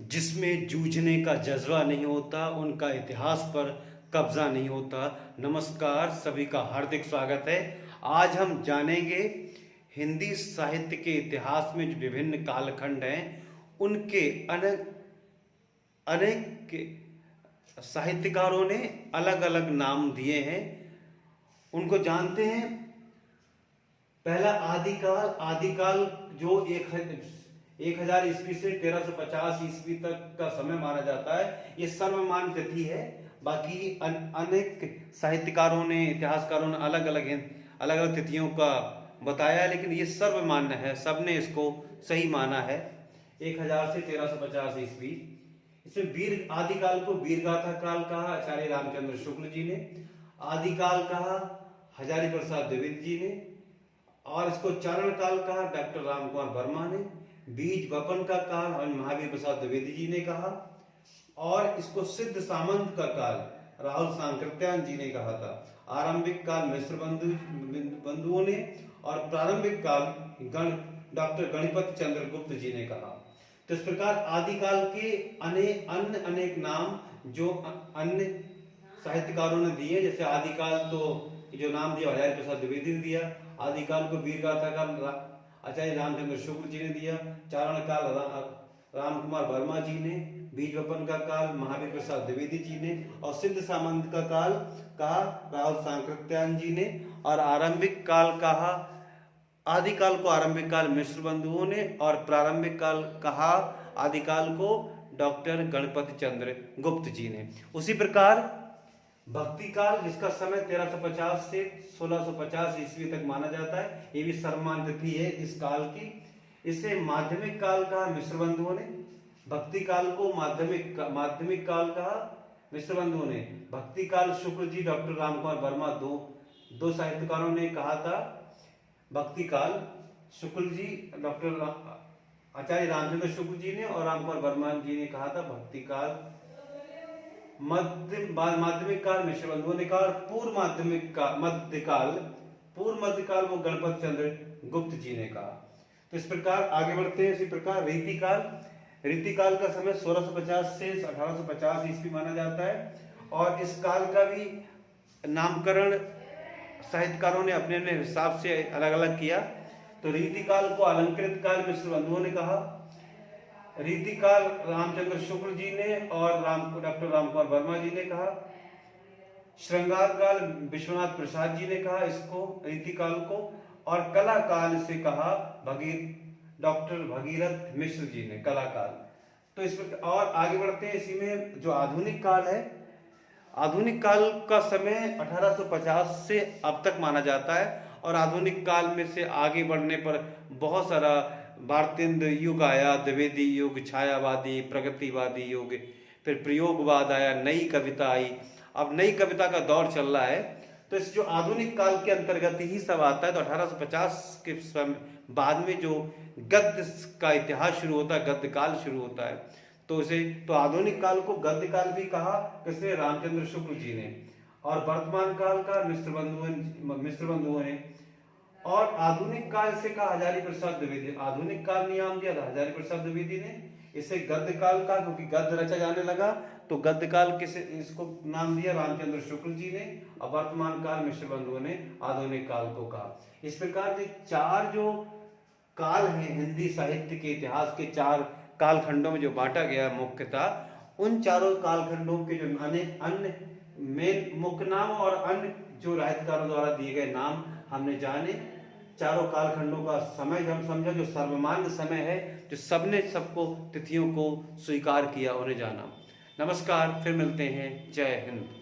जिसमें जूझने का जज्बा नहीं होता, उनका इतिहास पर कब्जा नहीं होता। नमस्कार, सभी का हार्दिक स्वागत है। आज हम जानेंगे हिंदी साहित्य के इतिहास में जो विभिन्न कालखंड हैं उनके अनेक अनेक साहित्यकारों ने अलग अलग नाम दिए हैं, उनको जानते हैं। पहला आदिकाल। आदिकाल जो 1000 ईस्वी से 1350 ईस्वी तक का समय माना जाता है, ये सर्वमान्य तिथि है। बाकी अनेक साहित्यकारों ने, इतिहासकारों ने अलग अलग तिथियों का बताया है, लेकिन ये सर्वमान्य है, सबने इसको सही माना है। 1000 से 1350 ईस्वी। इसमें वीर आदिकाल को वीरगाथा काल कहा आचार्य रामचंद्र शुक्ल जी ने, आदिकाल कहा हजारी प्रसाद द्विवेदी जी ने, और इसको चारण काल कहा डॉक्टर रामकुमार वर्मा ने, बीज वपन का काल महावीर प्रसाद द्विवेदी जी ने कहा, और इसको सिद्ध सामंत का काल राहुल सांकृत्यायन जी ने कहा था। आरंभिक काल मिश्र बंधुओं ने, और प्रारंभिक काल डॉक्टर गणपत चंद्र गुप्त जी ने कहा। तो इस प्रकार आदिकाल के अनेक नाम जो अन्य साहित्यकारों ने दिए, जैसे आदिकाल तो जो नाम दिया हजारी प्रसाद द्विवेदी ने दिया, आदिकाल को वीरगाथा काल आचार्य रामचंद्र शुक्ल जी ने दिया, चारण काल रामकुमार वर्मा जी ने, बीज वपन का काल महावीर प्रसाद द्विवेदी जी ने, और सिद्ध सामंत का काल कहा राहुल सांकृत्यायन जी ने, और आरंभिक काल कहा आदिकाल को आरंभिक काल मिश्र बंधुओं ने, और प्रारंभिक काल कहा आदिकाल को डॉक्टर गणपति चंद्र गुप्त जी ने। उसी प्रकार भक्ति काल, जिसका समय 1350 से 1650 ईस्वी तक माना जाता है, ये भी सर्वमान्य तिथि है इस काल की। इसे माध्यमिक काल कहा मिश्र बंधुओं ने, भक्ति काल को माध्यमिक काल कहा मिश्र बंधुओं ने। भक्ति काल शुक्ल जी डॉक्टर रामकुमार वर्मा दो साहित्यकारों ने कहा था। भक्ति काल शुक्ल जी डॉक्टर आचार्य रामचंद्र शुक्ल जी ने और रामकुमार वर्मा जी ने कहा था भक्ति काल। माध्यमिक काल मिश्र बंधुओं ने कहा। पूर्व मध्यकाल वो गणपत चंद्र गुप्त जी ने कहा। तो इस प्रकार आगे बढ़ते हैं। इसी प्रकार रीतिकाल का समय 1650 से 1850 ईस्वी माना जाता है, और इस काल का भी नामकरण साहित्यकारों ने अपने अपने हिसाब से अलग अलग किया। तो रीतिकाल को अलंकृत काल मिश्र बंधुओं ने कहा, रीतिकाल रामचंद्र शुक्ल जी ने और डॉक्टर रामकुमार वर्मा जी ने कहा, श्रृंगार काल विश्वनाथ प्रसाद जी ने कहा इसको रीतिकाल को, और कला काल से कहा डॉक्टर भगीरथ मिश्र जी ने कला काल। तो इस पर और आगे बढ़ते हैं। इसी में जो आधुनिक काल है, आधुनिक काल का समय 1850 से अब तक माना जाता है, और आधुनिक काल में से आगे बढ़ने पर बहुत सारा भारतेंद्र युग आया, द्विवेदी युग, छायावादी, प्रगतिवादी युग, फिर प्रयोगवाद आया, नई कविता आई। अब नई कविता का दौर चल रहा है। तो इस जो आधुनिक काल के अंतर्गत ही सब आता है। तो 1850 के बाद में जो गद्य का इतिहास शुरू होता है, गद्य काल शुरू होता है। तो आधुनिक काल को गद्य काल भी कहा किसने? रामचंद्र शुक्ल जी ने। और वर्तमान काल का मिश्र बंधुओं ने। और आधुनिक काल से कहा हजारी प्रसाद द्विवेदी। आधुनिक काल नाम दिया था हजारी प्रसाद द्विवेदी ने। इसे गद्य काल का, क्योंकि गद्य रचा जाने लगा, तो गद्य काल इसको नाम दिया रामचंद्र शुक्ल जी ने। और वर्तमान काल मिश्र बंधुओं ने आधुनिक काल को कहा। इस प्रकार के चार जो काल हैं हिंदी साहित्य के इतिहास के, चार कालखंडों में जो बांटा गया मुख्यतः, उन चारों कालखंडों के जो अन्य मेन मुख्य नाम और अन्य जो साहित्यकारों द्वारा दिए गए नाम हमने जाने। चारों कालखंडों का समय हम समझा जो सर्वमान्य समय है, जो सबने सबको तिथियों को स्वीकार किया, उन्हें जाना। नमस्कार, फिर मिलते हैं। जय हिंद।